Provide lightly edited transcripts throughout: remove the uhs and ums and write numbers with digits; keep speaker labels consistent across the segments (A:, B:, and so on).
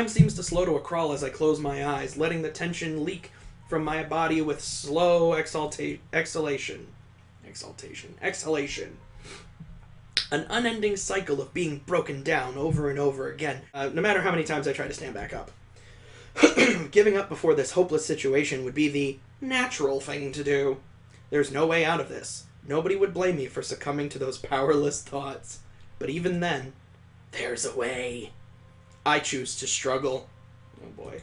A: Time seems to slow to a crawl as I close my eyes, letting the tension leak from my body with slow exhalation. An unending cycle of being broken down over and over again, no matter how many times I try to stand back up. Giving up before this hopeless situation would be the natural thing to do. There's no way out of this. Nobody would blame me for succumbing to those powerless thoughts. But even then, there's a way. I choose to struggle. Oh boy.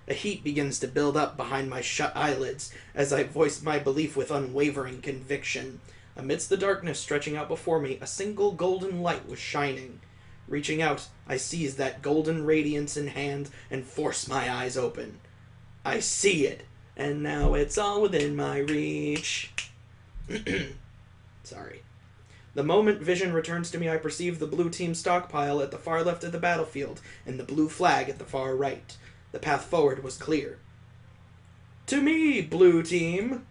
A: A heat begins to build up behind my shut eyelids as I voice my belief with unwavering conviction. Amidst the darkness stretching out before me, a single golden light was shining. Reaching out, I seize that golden radiance in hand and force my eyes open. I see it, and now it's all within my reach. Sorry. The moment vision returns to me, I perceive the blue team stockpile at the far left of the battlefield and the blue flag at the far right. The path forward was clear. To me, blue team.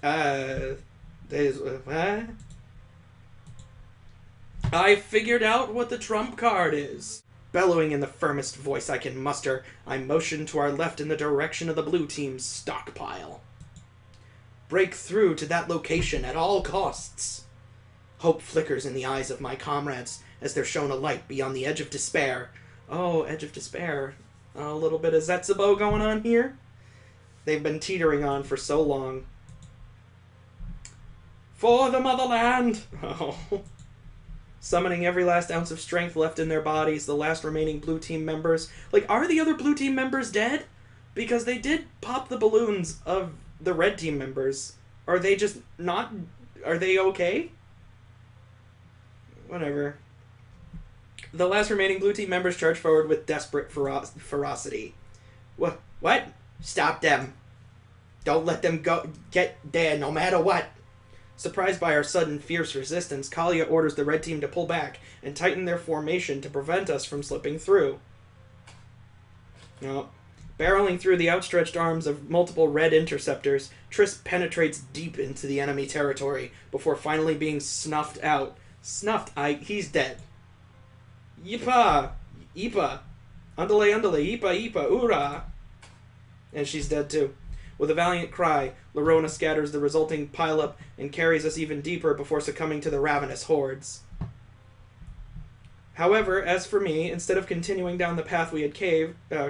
A: I figured out what the trump card is. Bellowing in the firmest voice I can muster, I motion to our left in the direction of the blue team's stockpile. Break through to that location at all costs. Hope flickers in the eyes of my comrades as they're shown a light beyond the edge of despair. Oh, edge of despair. A little bit of Zetsubo going on here. They've been teetering on for so long. For the motherland! Oh. Summoning every last ounce of strength left in their bodies, the last remaining blue team members... Like, are the other blue team members dead? Because they did pop the balloons of the red team members. Are they just not... Are they okay? Whatever. The last remaining blue team members charge forward with desperate ferocity. What? Stop them. Don't let them get there no matter what. Surprised by our sudden fierce resistance, Kalia orders the red team to pull back and tighten their formation to prevent us from slipping through. No. Barreling through the outstretched arms of multiple red interceptors, Triss penetrates deep into the enemy territory before finally being snuffed out. He's dead. Yipa! Ipa! Andale, Ipa, Ura! And she's dead too. With a valiant cry, Lorona scatters the resulting pileup and carries us even deeper before succumbing to the ravenous hordes. However, as for me, instead of continuing down the path we had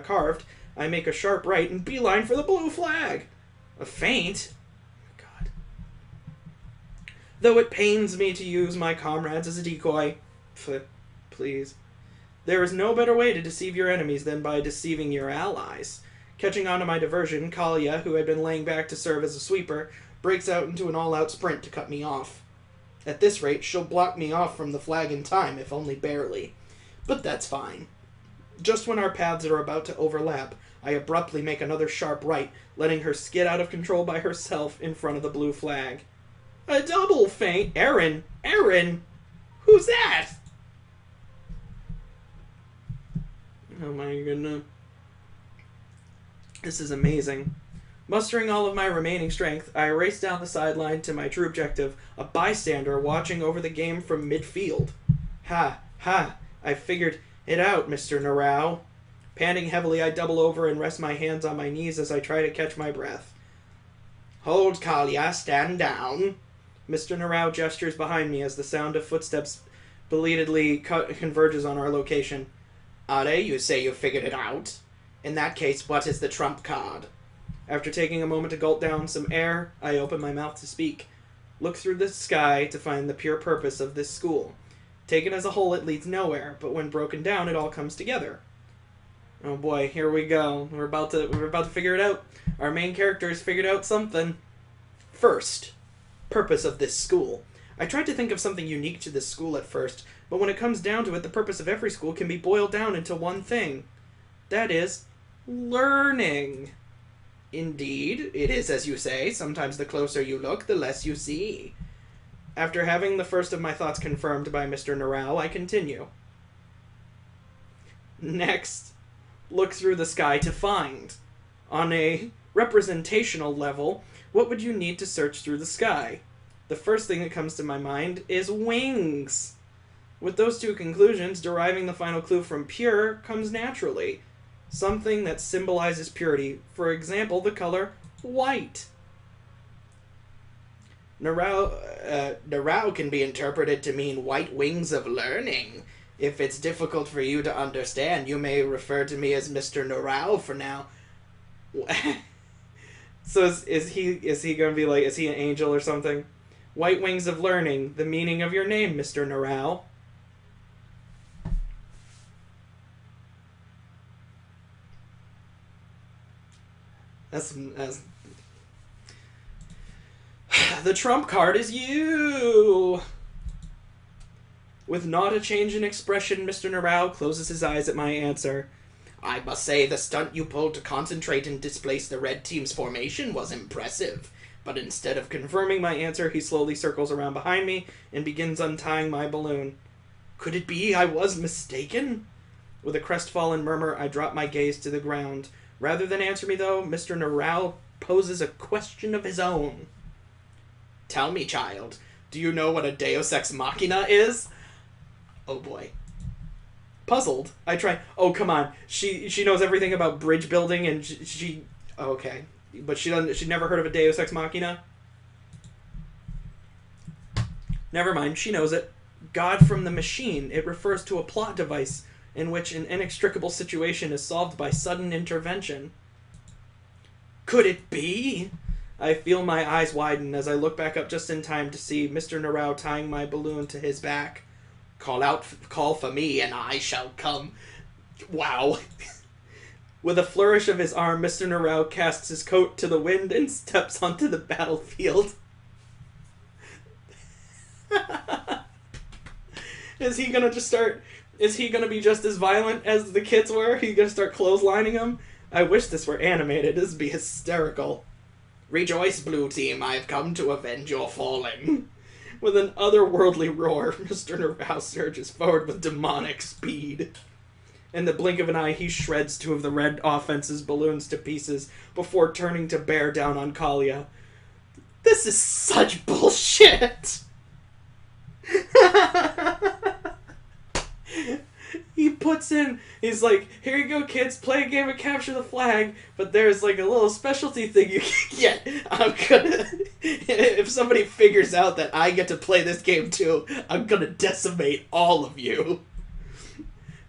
A: carved, I make a sharp right and beeline for the blue flag. A feint? God. Though it pains me to use my comrades as a decoy. Please. There is no better way to deceive your enemies than by deceiving your allies. Catching on to my diversion, Kalia, who had been laying back to serve as a sweeper, breaks out into an all-out sprint to cut me off. At this rate, she'll block me off from the flag in time, if only barely. But that's fine. Just when our paths are about to overlap, I abruptly make another sharp right, letting her skid out of control by herself in front of the blue flag. A double feint! Aaron! Who's that? Oh my goodness. This is amazing. Mustering all of my remaining strength, I race down the sideline to my true objective, a bystander watching over the game from midfield. Ha! I figured it out, Mr. Narao. Panting heavily, I double over and rest my hands on my knees as I try to catch my breath. Hold, Kalia, stand down. Mr. Narao gestures behind me as the sound of footsteps belatedly converges on our location. Are you say you figured it out? In that case, what is the trump card? After taking a moment to gulp down some air, I open my mouth to speak. Look through the sky to find the pure purpose of this school. Taken as a whole, it leads nowhere, but when broken down, it all comes together. Oh boy, here we go. We're about to figure it out. Our main character has figured out something. First, purpose of this school. I tried to think of something unique to this school at first, but when it comes down to it, the purpose of every school can be boiled down into one thing. That is, learning. Indeed, it is as you say. Sometimes the closer you look, the less you see. After having the first of my thoughts confirmed by Mr. Narao, I continue. Next, look through the sky to find. On a representational level, what would you need to search through the sky? The first thing that comes to my mind is wings. With those two conclusions, deriving the final clue from pure comes naturally. Something that symbolizes purity. For example, the color white. Narao can be interpreted to mean white wings of learning. If it's difficult for you to understand, you may refer to me as Mr. Narao for now. So is he gonna be like, is he an angel or something? White wings of learning, the meaning of your name, Mr. Narao. That's the trump card is you. With not a change in expression, Mr. Narao closes his eyes at my answer. I must say the stunt you pulled to concentrate and displace the red team's formation was impressive. But instead of confirming my answer, he slowly circles around behind me and begins untying my balloon. Could it be I was mistaken? With a crestfallen murmur, I drop my gaze to the ground. Rather than answer me, though, Mr. Narao poses a question of his own. Tell me, child, do you know what a Deus Ex Machina is? Oh boy. Puzzled, I try. Oh, come on. She knows everything about bridge building, and she okay, but she never heard of a Deus Ex Machina. Never mind, she knows it. God from the machine. It refers to a plot device in which an inextricable situation is solved by sudden intervention. Could it be? I feel my eyes widen as I look back up just in time to see Mr. Narao tying my balloon to his back. Call for me, and I shall come. Wow. With a flourish of his arm, Mr. Narao casts his coat to the wind and steps onto the battlefield. Is he gonna be just as violent as the kids were? He gonna start clotheslining them? I wish this were animated. This would be hysterical. Rejoice, blue team, I have come to avenge your falling. With an otherworldly roar, Mr. Narao surges forward with demonic speed. In the blink of an eye, he shreds two of the red offense's balloons to pieces before turning to bear down on Kalia. This is such bullshit! He's like, here you go, kids, play a game of capture the flag, but there's like a little specialty thing you can get. If somebody figures out that I get to play this game too, I'm gonna decimate all of you.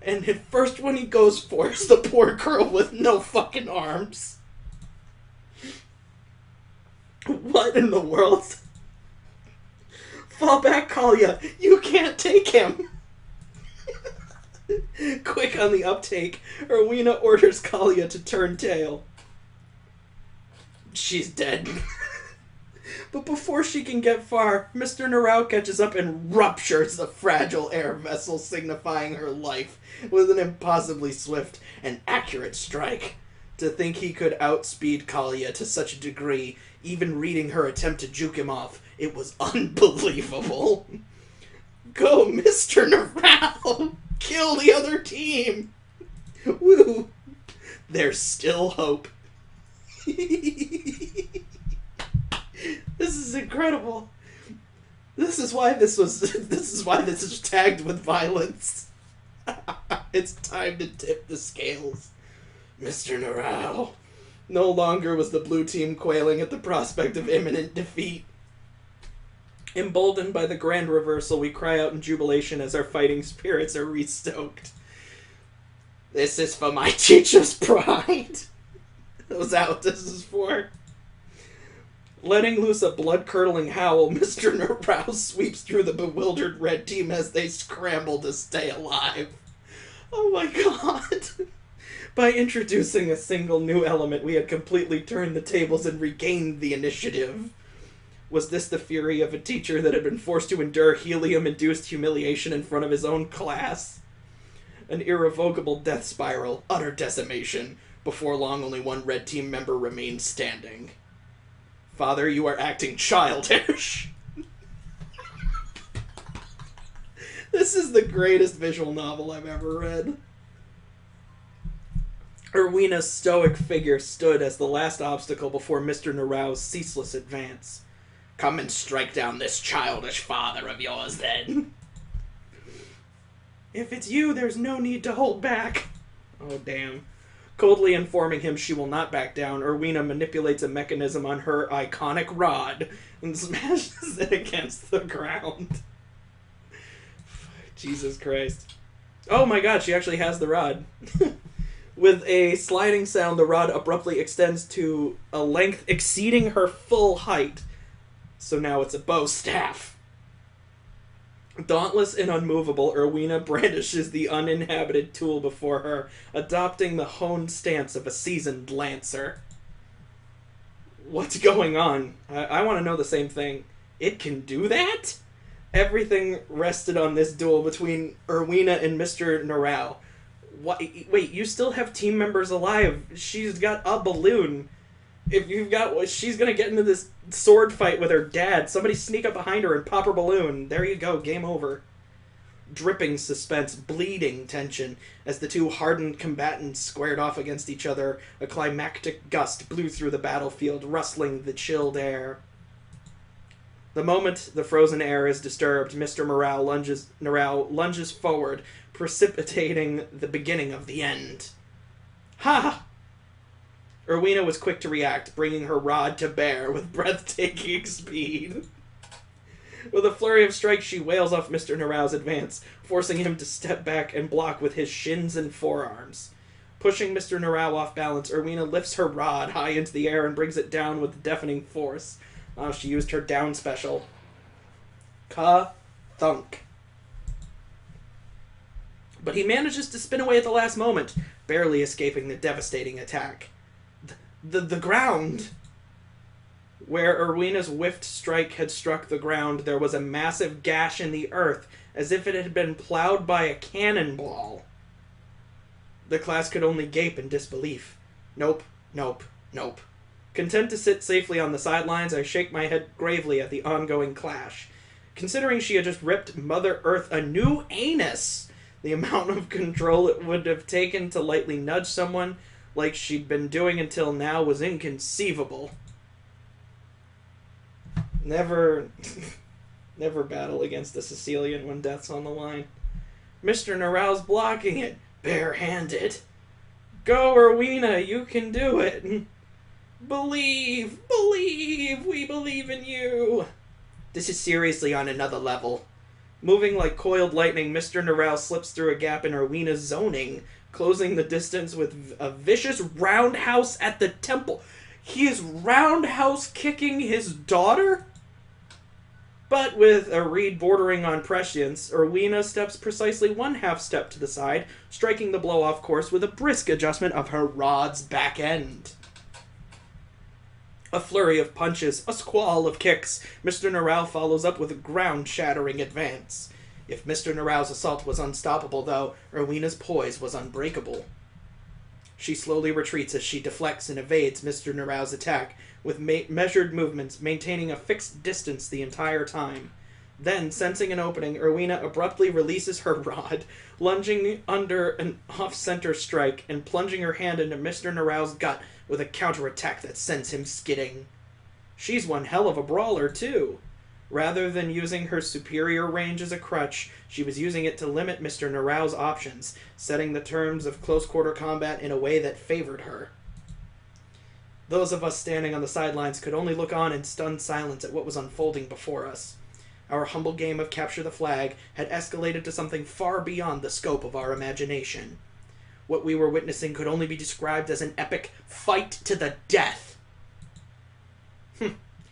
A: And the first one he goes for is the poor girl with no fucking arms. What in the world? Fall back, Kalia. You can't take him. Quick on the uptake, Erwina orders Kalia to turn tail. She's dead. But before she can get far, Mr. Narao catches up and ruptures the fragile air vessel signifying her life with an impossibly swift and accurate strike. To think he could outspeed Kalia to such a degree, even reading her attempt to juke him off, it was unbelievable. Go, Mr. Narao! Kill the other team! Woo! There's still hope. This is incredible. This is why this is tagged with violence. It's time to tip the scales. Mr. Narao. No longer was the blue team quailing at the prospect of imminent defeat. Emboldened by the grand reversal, we cry out in jubilation as our fighting spirits are restoked. This is for my teacher's pride. Is that what this is for? Letting loose a blood-curdling howl, Mr. Narao sweeps through the bewildered red team as they scramble to stay alive. Oh my god! By introducing a single new element, we had completely turned the tables and regained the initiative. Was this the fury of a teacher that had been forced to endure helium-induced humiliation in front of his own class? An irrevocable death spiral, utter decimation. Before long, only one red team member remained standing. Father, you are acting childish. This is the greatest visual novel I've ever read. Erwina's stoic figure stood as the last obstacle before Mr. Narao's ceaseless advance. Come and strike down this childish father of yours, then. If it's you, there's no need to hold back. Oh, damn. Coldly informing him she will not back down, Erwina manipulates a mechanism on her iconic rod and smashes it against the ground. Jesus Christ. Oh my god, she actually has the rod. With a sliding sound, the rod abruptly extends to a length exceeding her full height. So now it's a bow staff. Dauntless and unmovable, Erwina brandishes the uninhabited tool before her, adopting the honed stance of a seasoned lancer. What's going on? I want to know the same thing. It can do that? Everything rested on this duel between Erwina and Mr. Narao. Wait, you still have team members alive. She's got a balloon. If you've got... She's gonna get into this sword fight with her dad. Somebody sneak up behind her and pop her balloon. There you go, game over. Dripping suspense, bleeding tension. As the two hardened combatants squared off against each other, a climactic gust blew through the battlefield, rustling the chilled air. The moment the frozen air is disturbed, Mr. Narao lunges forward, precipitating the beginning of the end. Ha! Erwina was quick to react, bringing her rod to bear with breathtaking speed. With a flurry of strikes, she wails off Mr. Narao's advance, forcing him to step back and block with his shins and forearms. Pushing Mr. Narao off balance, Erwina lifts her rod high into the air and brings it down with deafening force. Oh, she used her down special. Ka-thunk. But he manages to spin away at the last moment, barely escaping the devastating attack. The ground! Where Erwina's whiffed strike had struck the ground, there was a massive gash in the earth, as if it had been plowed by a cannonball. The class could only gape in disbelief. Nope, nope, nope. Content to sit safely on the sidelines, I shake my head gravely at the ongoing clash. Considering she had just ripped Mother Earth a new anus, the amount of control it would have taken to lightly nudge someone like she'd been doing until now was inconceivable. Never battle against a Sicilian when death's on the line. Mr. Narao's blocking it, barehanded. Go, Erwina, you can do it. Believe, we believe in you. This is seriously on another level. Moving like coiled lightning, Mr. Narao slips through a gap in Erwina's zoning, closing the distance with a vicious roundhouse at the temple. He is roundhouse kicking his daughter? But with a read bordering on prescience, Erwina steps precisely one half step to the side, striking the blow off course with a brisk adjustment of her rod's back end. A flurry of punches, a squall of kicks. Mr. Narao follows up with a ground-shattering advance. If Mr. Narao's assault was unstoppable, though, Erwina's poise was unbreakable. She slowly retreats as she deflects and evades Mr. Narao's attack, with measured movements, maintaining a fixed distance the entire time. Then, sensing an opening, Erwina abruptly releases her rod, lunging under an off-center strike and plunging her hand into Mr. Narao's gut with a counterattack that sends him skidding. She's one hell of a brawler, too. Rather than using her superior range as a crutch, she was using it to limit Mr. Narao's options, setting the terms of close-quarter combat in a way that favored her. Those of us standing on the sidelines could only look on in stunned silence at what was unfolding before us. Our humble game of capture the flag had escalated to something far beyond the scope of our imagination. What we were witnessing could only be described as an epic fight to the death.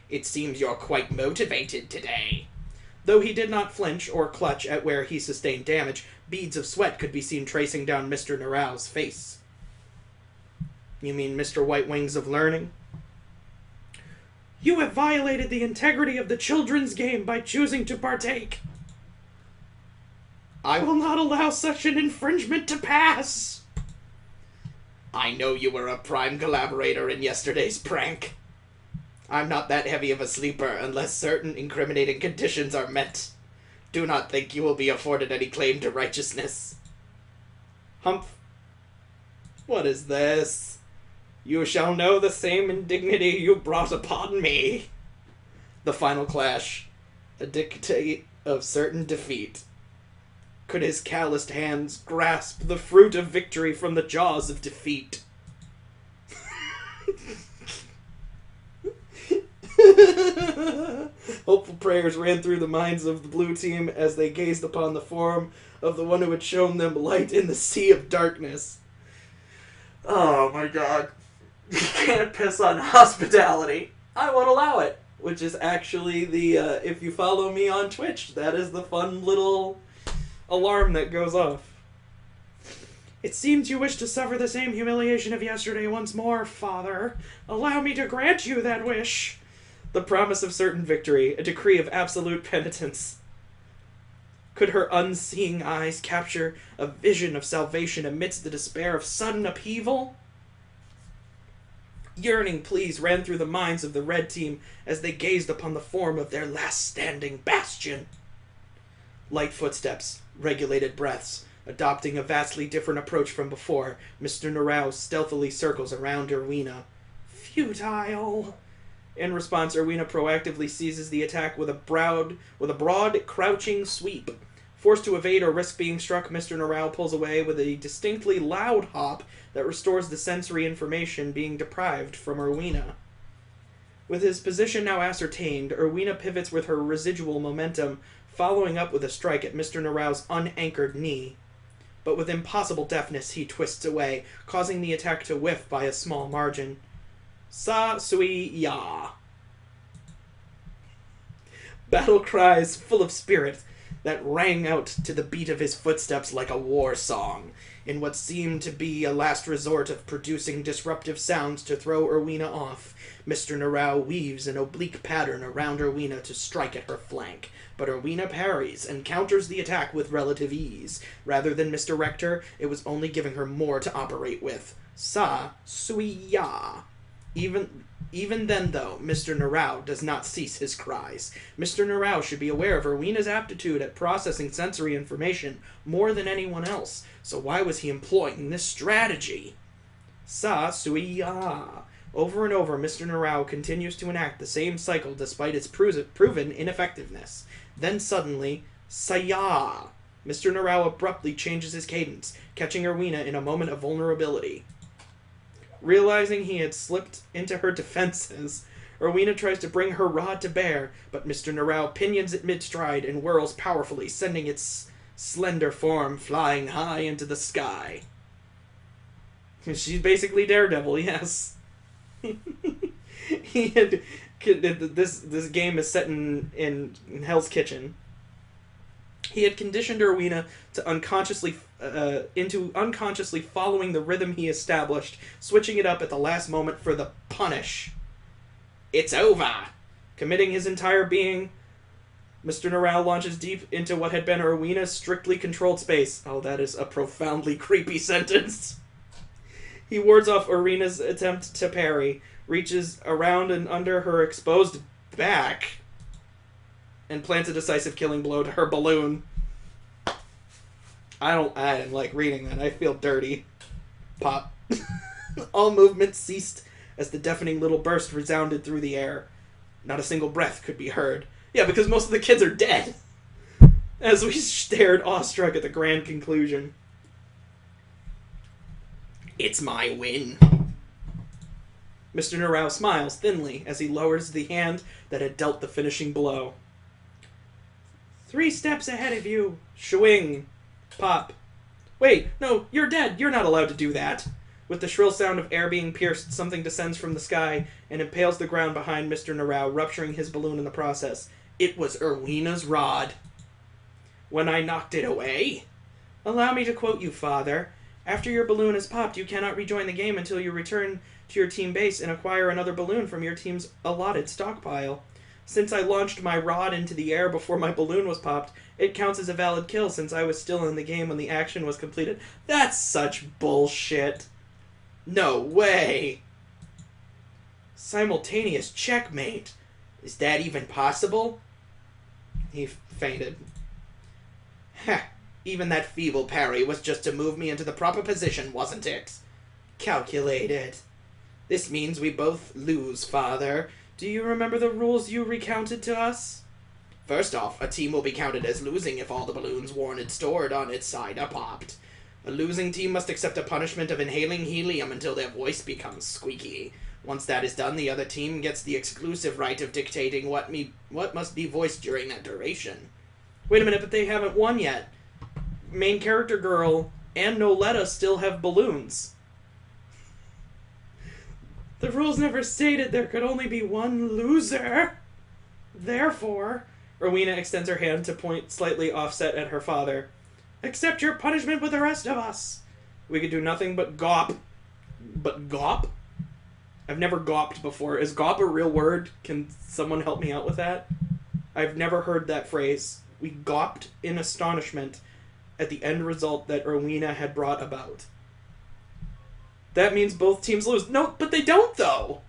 A: It seems you're quite motivated today. Though he did not flinch or clutch at where he sustained damage, beads of sweat could be seen tracing down Mr. Narao's face. You mean Mr. White Wings of Learning? You have violated the integrity of the children's game by choosing to partake. I will not allow such an infringement to pass. I know you were a prime collaborator in yesterday's prank. I'm not that heavy of a sleeper unless certain incriminating conditions are met. Do not think you will be afforded any claim to righteousness. Humph. What is this? You shall know the same indignity you brought upon me. The final clash. A dictate of certain defeat. could his calloused hands grasp the fruit of victory from the jaws of defeat. Hopeful prayers ran through the minds of the blue team as they gazed upon the form of the one who had shown them light in the sea of darkness. Oh my god. You can't piss on hospitality. I won't allow it. Which is actually the, if you follow me on Twitch, that is the fun little alarm that goes off. It seems you wish to suffer the same humiliation of yesterday once more, Father. Allow me to grant you that wish. The promise of certain victory, a decree of absolute penitence. Could her unseeing eyes capture a vision of salvation amidst the despair of sudden upheaval? Yearning pleas ran through the minds of the red team as they gazed upon the form of their last standing bastion. Light footsteps, regulated breaths, adopting a vastly different approach from before, Mr. Narao stealthily circles around Erwina. Futile! In response, Erwina proactively seizes the attack with a broad, crouching sweep. Forced to evade or risk being struck, Mr. Narao pulls away with a distinctly loud hop that restores the sensory information being deprived from Erwina. With his position now ascertained, Erwina pivots with her residual momentum, following up with a strike at Mr. Narao's unanchored knee. But with impossible deftness, he twists away, causing the attack to whiff by a small margin. Sa Sui Ya. Battle cries full of spirit that rang out to the beat of his footsteps like a war song, in what seemed to be a last resort of producing disruptive sounds to throw Erwina off. Mr. Narao weaves an oblique pattern around Erwina to strike at her flank, but Erwina parries and counters the attack with relative ease. Rather than misdirect her, it was only giving her more to operate with. Sa Sui Ya. Even then, though, Mr. Narao does not cease his cries. Mr. Narao should be aware of Erwina's aptitude at processing sensory information more than anyone else, so why was he employing this strategy? Sa Sui Ya. Over and over, Mr. Narao continues to enact the same cycle despite its proven ineffectiveness. Then suddenly, Saya. Mr. Narao abruptly changes his cadence, catching Erwina in a moment of vulnerability. Realizing he had slipped into her defenses, Erwina tries to bring her rod to bear, but Mr. Narao pinions it mid-stride and whirls powerfully, sending its slender form flying high into the sky. She's basically Daredevil, yes. This game is set in Hell's Kitchen. He had conditioned Erwina to unconsciously following the rhythm he established, switching it up at the last moment for the punish. It's over! Committing his entire being, Mr. Narao launches deep into what had been Erwina's strictly controlled space. Oh, that is a profoundly creepy sentence. He wards off Erwina's attempt to parry, reaches around and under her exposed back, and plants a decisive killing blow to her balloon. I didn't like reading that. I feel dirty. Pop. All movement ceased as the deafening little burst resounded through the air. Not a single breath could be heard. Yeah, because most of the kids are dead. As we stared awestruck at the grand conclusion. It's my win. Mr. Narao smiles thinly as he lowers the hand that had dealt the finishing blow. 3 steps ahead of you. Swing. Pop. Wait, no, you're dead. You're not allowed to do that. With the shrill sound of air being pierced, something descends from the sky and impales the ground behind Mr. Narao, rupturing his balloon in the process. It was Erwina's rod. When I knocked it away? Allow me to quote you, Father. After your balloon is popped, you cannot rejoin the game until you return to your team base and acquire another balloon from your team's allotted stockpile. Since I launched my rod into the air before my balloon was popped, it counts as a valid kill since I was still in the game when the action was completed. That's such bullshit. No way. Simultaneous checkmate. Is that even possible? He fainted. Heh. Even that feeble parry was just to move me into the proper position, wasn't it? Calculated. This means we both lose, Father. Do you remember the rules you recounted to us?
B: First off, a team will be counted as losing if all the balloons worn and stored on its side are popped. A losing team must accept a punishment of inhaling helium until their voice becomes squeaky. Once that is done, the other team gets the exclusive right of dictating what must be voiced during that duration.
A: Wait a minute, but they haven't won yet. Main character girl and Noletta still have balloons. The rules never stated there could only be one loser. Therefore, Rowena extends her hand to point slightly offset at her father. Accept your punishment with the rest of us. We could do nothing but gawp. But gawp? I've never gawped before. Is gawp a real word? Can someone help me out with that? I've never heard that phrase. We gawped in astonishment at the end result that Rowena had brought about. That means both teams lose. No, but they don't, though.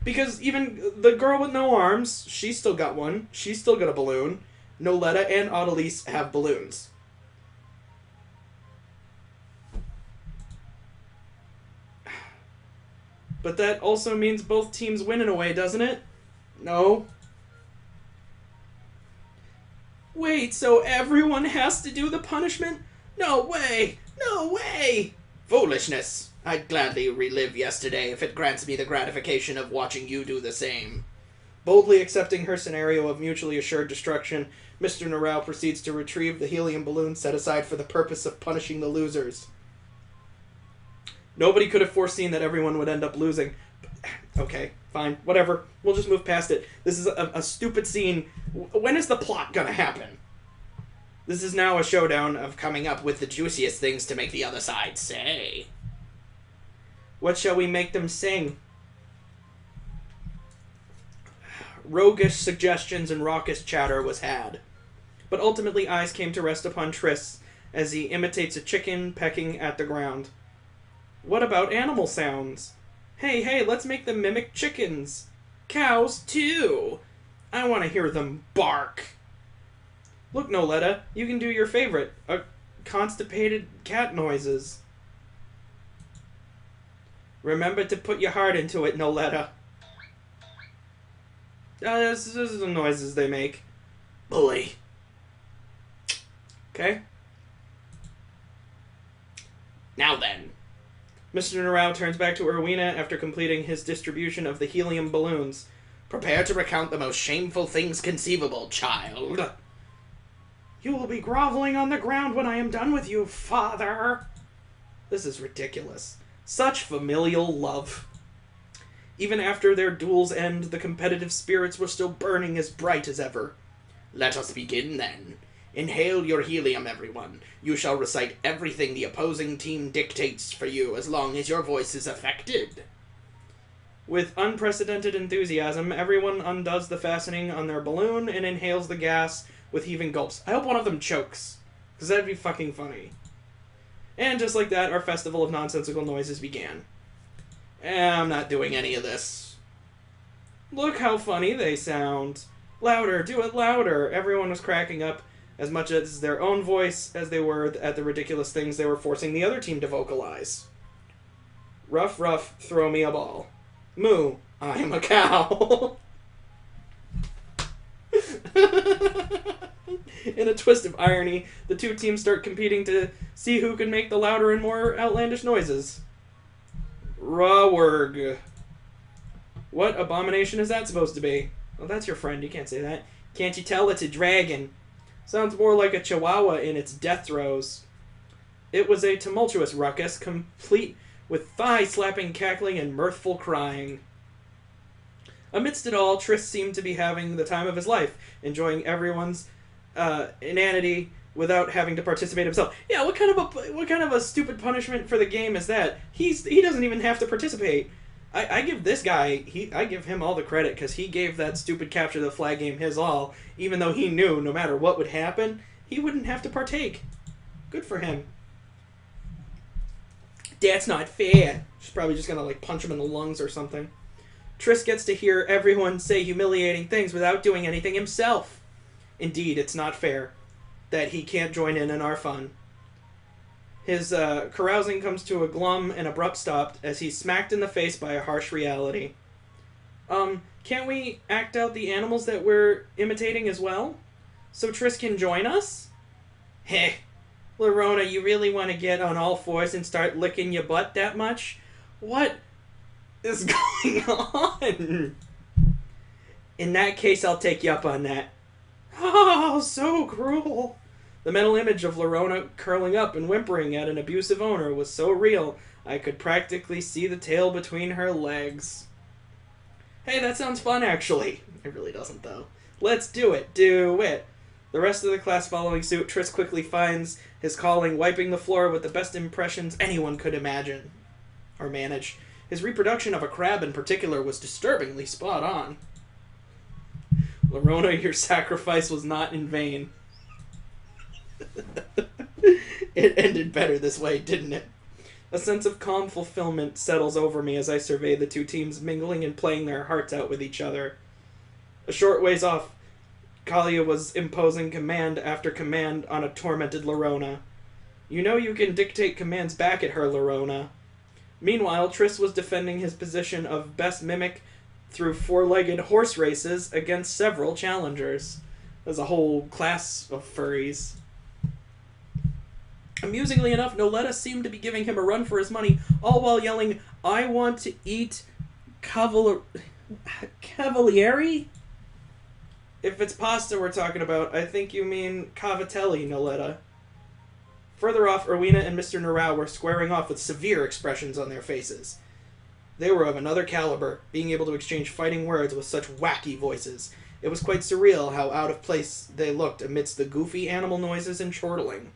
A: Because even the girl with no arms, she still got one. She's still got a balloon. Noletta and Odalise have balloons. But that also means both teams win in a way, doesn't it? No. Wait, so everyone has to do the punishment? No way! No way!
B: Foolishness! I'd gladly relive yesterday if it grants me the gratification of watching you do the same.
A: Boldly accepting her scenario of mutually assured destruction, Mr. Norrell proceeds to retrieve the helium balloon set aside for the purpose of punishing the losers. Nobody could have foreseen that everyone would end up losing. Okay, fine, whatever. We'll just move past it. This is a stupid scene. When is the plot gonna happen?
B: This is now a showdown of coming up with the juiciest things to make the other side say.
A: What shall we make them sing? Roguish suggestions and raucous chatter was had. But ultimately eyes came to rest upon Triss as he imitates a chicken pecking at the ground. What about animal sounds? Hey, let's make them mimic chickens. Cows, too. I want to hear them bark. Look, Noletta, you can do your favorite. Constipated cat noises. Remember to put your heart into it, Noletta. This is the noises they make.
B: Bully.
A: Okay.
B: Now then.
A: Mr. Norrell turns back to Rowena after completing his distribution of the helium balloons.
B: Prepare to recount the most shameful things conceivable, child.
A: You will be groveling on the ground when I am done with you, father. This is ridiculous. Such familial love. Even after their duels end, the competitive spirits were still burning as bright as ever.
B: Let us begin, then. Inhale your helium, everyone. You shall recite everything the opposing team dictates for you as long as your voice is affected.
A: With unprecedented enthusiasm, everyone undoes the fastening on their balloon and inhales the gas with heaving gulps. I hope one of them chokes, because that'd be fucking funny. And just like that, our festival of nonsensical noises began.
B: I'm not doing any of this.
A: Look how funny they sound. Louder, do it louder. Everyone was cracking up as much as their own voice as they were at the ridiculous things they were forcing the other team to vocalize. Ruff, throw me a ball. Moo, I am a cow. In a twist of irony, the two teams start competing to see who can make the louder and more outlandish noises. Rawurg. What abomination is that supposed to be? Well, that's your friend. You can't say that. Can't you tell it's a dragon? Sounds more like a chihuahua in its death throes. It was a tumultuous ruckus, complete with thigh-slapping cackling and mirthful crying. Amidst it all, Triss seemed to be having the time of his life, enjoying everyone's inanity without having to participate himself. Yeah, what kind of a stupid punishment for the game is that? He doesn't even have to participate. I give this guy, I give him all the credit because he gave that stupid capture the flag game his all, even though he knew no matter what would happen, he wouldn't have to partake. Good for him. That's not fair. She's probably just gonna punch him in the lungs or something. Triss gets to hear everyone say humiliating things without doing anything himself. Indeed, it's not fair that he can't join in our fun. His carousing comes to a glum and abrupt stop as he's smacked in the face by a harsh reality. Can't we act out the animals that we're imitating as well? So Triss can join us? Heh. Lorona, you really want to get on all fours and start licking your butt that much? What is going on? In that case, I'll take you up on that. Oh, so cruel. The mental image of Lorona curling up and whimpering at an abusive owner was so real, I could practically see the tail between her legs. Hey, that sounds fun, actually. It really doesn't, though. Let's do it. Do it. The rest of the class following suit, Triss quickly finds his calling, wiping the floor with the best impressions anyone could imagine or manage. His reproduction of a crab in particular was disturbingly spot on. Lorona, your sacrifice was not in vain. It ended better this way, didn't it? A sense of calm fulfillment settles over me as I survey the two teams mingling and playing their hearts out with each other. A short ways off, Kalia was imposing command after command on a tormented Lorona. You know you can dictate commands back at her, Lorona. Meanwhile, Triss was defending his position of best mimic through four-legged horse races against several challengers. There's a whole class of furries. Amusingly enough, Noletta seemed to be giving him a run for his money, all while yelling, I want to eat Cavalieri? If it's pasta we're talking about, I think you mean cavatelli, Noletta. Further off, Erwina and Mr. Narau were squaring off with severe expressions on their faces. They were of another caliber, being able to exchange fighting words with such wacky voices. It was quite surreal how out of place they looked amidst the goofy animal noises and chortling.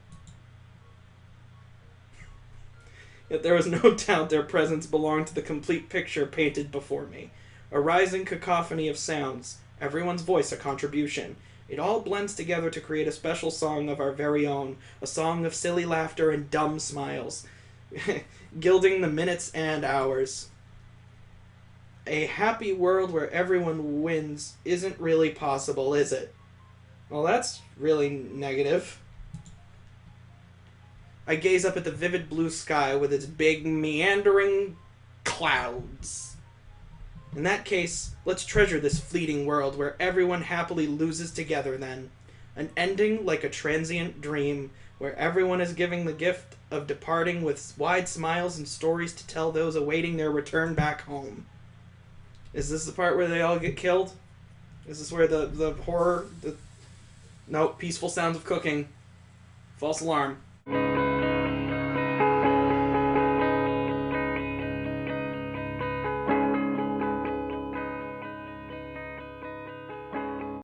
A: Yet there was no doubt their presence belonged to the complete picture painted before me. A rising cacophony of sounds, everyone's voice a contribution. It all blends together to create a special song of our very own, a song of silly laughter and dumb smiles, gilding the minutes and hours. A happy world where everyone wins isn't really possible, is it? Well, that's really negative. I gaze up at the vivid blue sky with its big, meandering clouds. In that case, let's treasure this fleeting world where everyone happily loses together then. An ending like a transient dream, where everyone is giving the gift of departing with wide smiles and stories to tell those awaiting their return back home. Is this the part where they all get killed? Is this where the horror... No, peaceful sounds of cooking. False alarm.